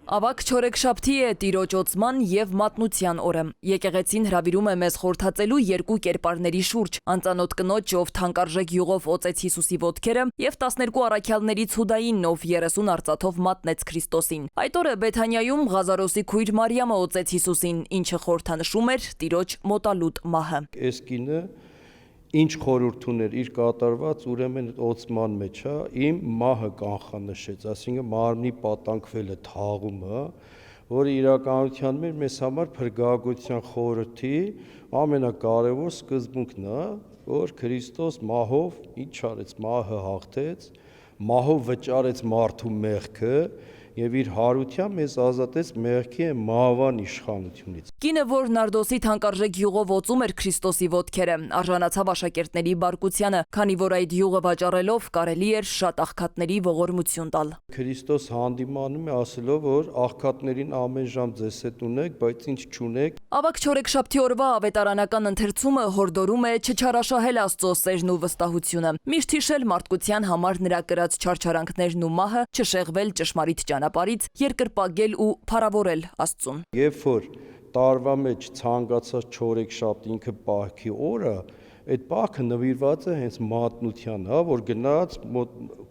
Ավագ չորեքշաբթի է Տիրոջ օծման և մատնության օրը։ Եկեղեցին հրավիրում է մեզ խորհրդածելու երկու կերպարների շուրջ՝ անծանոթ կնոջ, ով թանկարժեք յուղով օծեց Հիսուսի ոտքերը, և 12 առաքյալներից Հուդային, ով 30 արծաթով մատնեց Քրիստոսին։ Այդ օրը Բեթանիայում Ղազարոսի քույր Մարիամը օծեց Հիսուսին, ինչը խորհրդանշում էր Տիրոջ մոտալուտ մահը։ Այս կինը ինչ խորհուրդ ուներ իր կատարված ուրեմն օծման մեջ, իմ մահը կանխանշեց, այսինքն մարմնի պատանքվելը, թաղումը, որը իրականության մեզ համար փրկagogության խորհրդի ամենակարևոր սկզբունքն է, որ Քրիստոս մահով ինչ արեց, մահը հաղթեց, մահով վճարեց մարդու մեղքը և իր հարությամբ մեզ ազատեց մեղքի մահվան իշխանությունից։ Կինը, որ Նարդոսի թանկարժեք յուղով օծում էր Քրիստոսի ոտքերը, արժանացավ աշակերտների բարկությանը, քանի որ այդ յուղը վաճառելով կարելի էր շատ աղքատների ողորմություն տալ։ Քրիստոս հանդիմանում է ասելով, որ աղքատներին ամեն ժամ ձեզ հետ ունեք, բայց ինչ չունեք։ Ավագ չորեքշաբթի օրվա ավետարանական ընթերցումը հորդորում է չչարաշահել Աստծո սերն ու վստահությունը, միշտ հիշել մարդկության համար նրա կրած չարչարանքներն ու մահը, չշեղվել ճշմարիտ ճանապարհից, երկրպագել ու փառավորել Աստծուն։ Երբ որ տարվա մեջ ցանկացած չորեքշաբթի ինքը պահքի օրը, այդ պահքը նվիրված է հենց մատնության, որ գնաց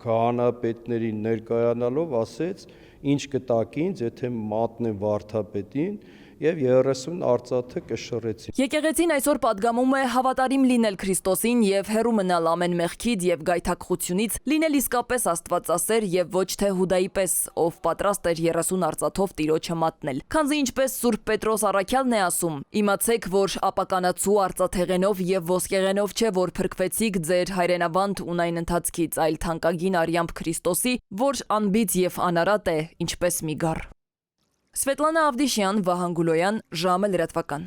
քահանապետներին ներկայանալով ասեց, ինչ կտաք ինձ, եթե մատնեմ վարդապետին, և 30 արծաթը կշռեցին։ Եկեղեցին այսօր պատգամում է հավատարիմ լինել Քրիստոսին և հեռու մնալ ամեն մեղքից և գայթակղությունից, լինել իսկապես աստվածասեր և ոչ թե Հուդայի պես, ով պատրաստ էր 30 արծաթով Տիրոջը մատնել։ Քանզի ինչպես Սուրբ Պետրոս առաքյալն է ասում. «Իմացեք, որ ապականացու արծաթեղենով և ոսկեղենով չէ, որ փրկվեցիք ձեր հայրենավանդ ունայն ընթացքից, այլ թանկագին արյամբ Քրիստոսի, որ անբիծ և անարատ է, ինչպես մի գառ»։ Սվետլանա Ավդիշյան, Վահան Գուլոյան, ժամը լրատվական։